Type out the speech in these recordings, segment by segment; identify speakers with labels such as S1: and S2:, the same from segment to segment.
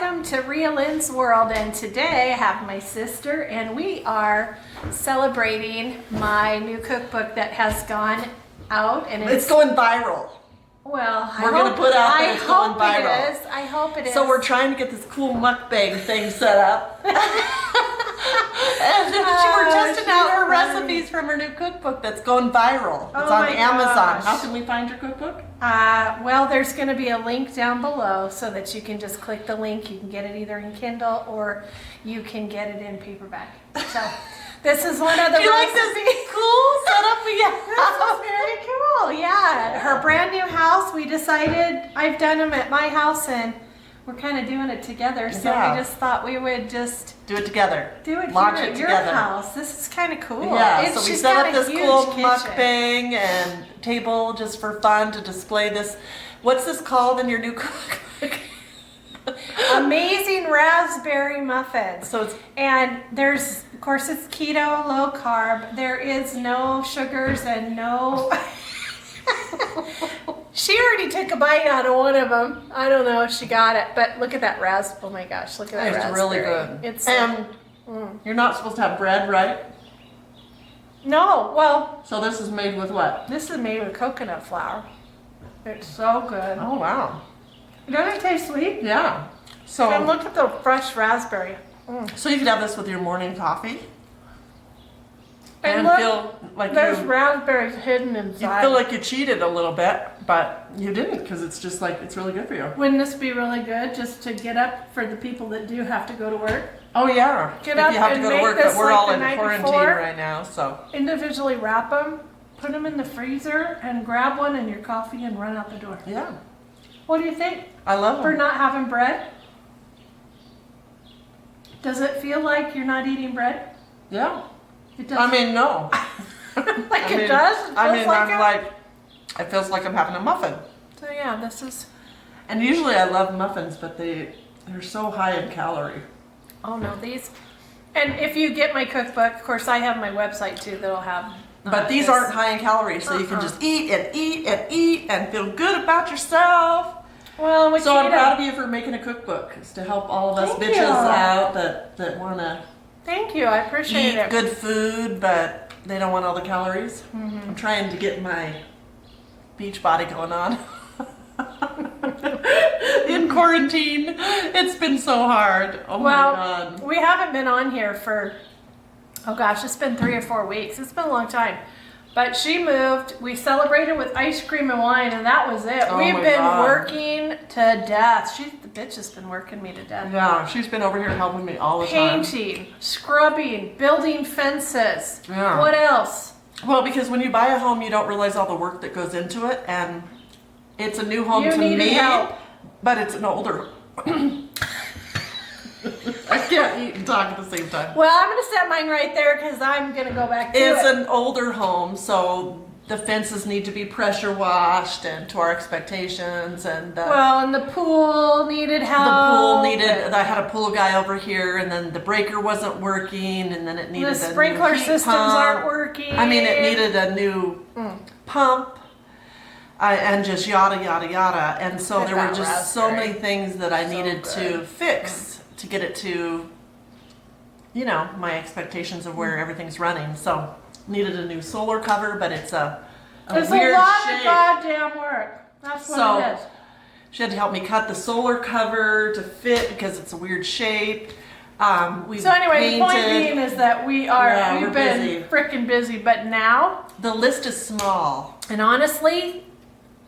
S1: welcome to Real Lynn's World, and today I have my sister and we are celebrating my new cookbook that has gone out and
S2: it's going viral.
S1: Well,
S2: we're going to put out that it's going viral.
S1: I hope it is.
S2: So we're trying to get this cool mukbang thing set up. And we're testing out her recipes from her new cookbook that's going viral. It's on Amazon.
S1: Gosh.
S2: How can we find your cookbook?
S1: Well, there's going to be a link down below so that you can just click the link. You can get it either in Kindle or you can get it in paperback. So this is one of the
S2: Do you like this cool setup we have?
S1: This is very cool. Yeah. Her brand new house. We decided I've done them at my house and we're kind of doing it together. So we just thought we would just
S2: do it together.
S1: Do it
S2: Launch
S1: here
S2: it
S1: at your
S2: together.
S1: house. This is kind of cool.
S2: Yeah, so we set up this cool
S1: kitchen.
S2: mukbang and table just for fun to display this. What's this called in your new cookbook?
S1: Amazing Raspberry Muffins.
S2: So it's,
S1: and there's, of course, it's keto, low carb. There is no sugars and no. She already took a bite out of one of them. I don't know if she got it, but look at that raspberry. Oh my gosh, look at that raspberry.
S2: It's really good.
S1: It's
S2: you're not supposed to have bread, right?
S1: No, well.
S2: So this is made with what?
S1: This is made with coconut flour. It's so good.
S2: Oh wow.
S1: Doesn't it taste sweet?
S2: Yeah. So
S1: and look at the fresh raspberry.
S2: So you could have this with your morning coffee.
S1: And
S2: look,
S1: feel
S2: like
S1: there's raspberries hidden inside.
S2: You feel like you cheated a little bit, but you didn't because it's just like, it's really good for you.
S1: Wouldn't this be really good just to get up for the people that do have to go to work?
S2: Oh yeah.
S1: Get up
S2: if you have
S1: and
S2: to go to
S1: make
S2: work,
S1: this
S2: but we're
S1: like
S2: all
S1: the
S2: in
S1: night
S2: quarantine
S1: before.
S2: right now, so.
S1: Individually wrap them, put them in the freezer, and grab one in your coffee and run out the door.
S2: Yeah.
S1: What do you think?
S2: I love them.
S1: For not having bread? Does it feel like you're not eating bread?
S2: Yeah.
S1: It does.
S2: I mean, no.
S1: Like it does? It feels
S2: I'm it feels like I'm having a muffin.
S1: So yeah, this is.
S2: And usually I love muffins, but they're so high in calorie.
S1: Oh no, these. And if you get my cookbook, of course I have my website too that'll have.
S2: But these aren't high in calories, so you can just eat and eat and eat and feel good about yourself.
S1: Well,
S2: so I'm proud of you for making a cookbook. It's to help all of us bitches out that want to.
S1: Thank you, I appreciate it.
S2: Eat good food, but they don't want all the calories.
S1: Mm-hmm.
S2: I'm trying to get my beach body going on. In quarantine, it's been so hard. Oh my God.
S1: We haven't been on here for, oh gosh, it's been 3 or 4 weeks. It's been a long time. But she moved, we celebrated with ice cream and wine, and that was it.
S2: Oh
S1: We've
S2: my
S1: been
S2: God.
S1: working to death. The bitch has been working me to death.
S2: Yeah, she's been over here helping me all the time.
S1: Painting, scrubbing, building fences.
S2: Yeah.
S1: What else?
S2: Well, because when you buy a home, you don't realize all the work that goes into it, and it's a new home to me, but it's an older. I can't eat and talk at the same time.
S1: Well, I'm going to set mine right there because I'm going to go back to it.
S2: It's an older home, so the fences need to be pressure washed and to our expectations. And
S1: and the pool needed help.
S2: The pool needed. I had a pool guy over here, and then the breaker wasn't working, and then it needed
S1: the sprinkler
S2: a new heat
S1: systems
S2: pump.
S1: aren't working.
S2: I mean, it needed a new pump. And just yada yada yada, and so there were just so many things that I needed to fix to get it to, you know, my expectations of where everything's running. So needed a new solar cover, but it's a weird shape.
S1: It's a lot of goddamn work. That's what it is.
S2: She had to help me cut the solar cover to fit because it's a weird shape.
S1: So anyway, the point being is that we've been freaking busy, but now
S2: the list is small.
S1: And honestly,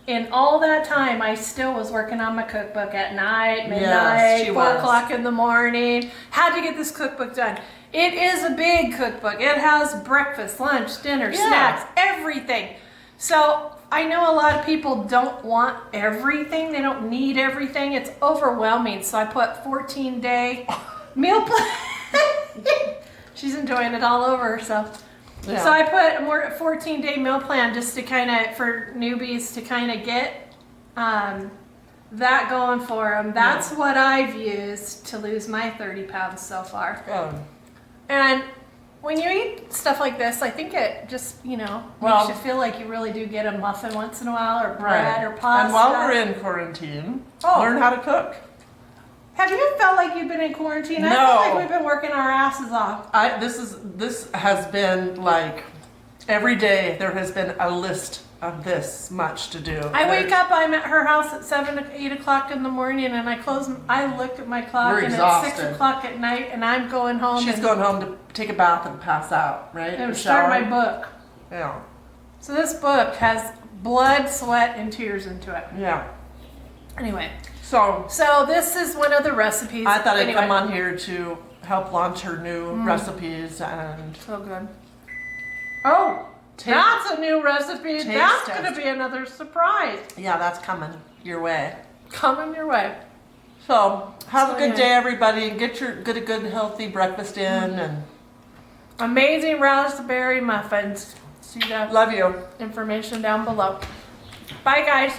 S1: in all that time, I still was working on my cookbook at night, midnight, 4 o'clock in the morning. Had to get this cookbook done. It is a big cookbook. It has breakfast, lunch, dinner, snacks, everything. So I know a lot of people don't want everything. They don't need everything. It's overwhelming. So I put 14-day meal plan. She's enjoying it all over herself. Yeah. So I put a more 14-day meal plan just to kind of, for newbies to kind of get that going for them. That's what I've used to lose my 30 pounds so far. And when you eat stuff like this, I think it just, makes you feel like you really do get a muffin once in a while, or bread or pasta.
S2: And while we're in quarantine, learn how to cook.
S1: Have you felt like you've been in quarantine?
S2: No.
S1: I feel like we've been working our asses off.
S2: This has been like every day there has been a list of this much to do.
S1: I wake up, I'm at her house at 7, 8 o'clock in the morning, and I look at my clock,
S2: We're
S1: and
S2: exhausted.
S1: it's 6 o'clock at night, and I'm going home.
S2: She's going home to take a bath and pass out, right?
S1: And start my book.
S2: Yeah.
S1: So this book has blood, sweat, and tears into it.
S2: Yeah.
S1: Anyway.
S2: So
S1: this is one of the recipes.
S2: I thought I'd come on here to help launch her new recipes and
S1: so good. Oh, that's a new recipe. That's going to be another surprise.
S2: Yeah, that's coming your way.
S1: Coming your way.
S2: So have a good day, everybody, and get your good healthy breakfast in. And
S1: amazing raspberry muffins. See the
S2: love you.
S1: Information down below. Bye, guys.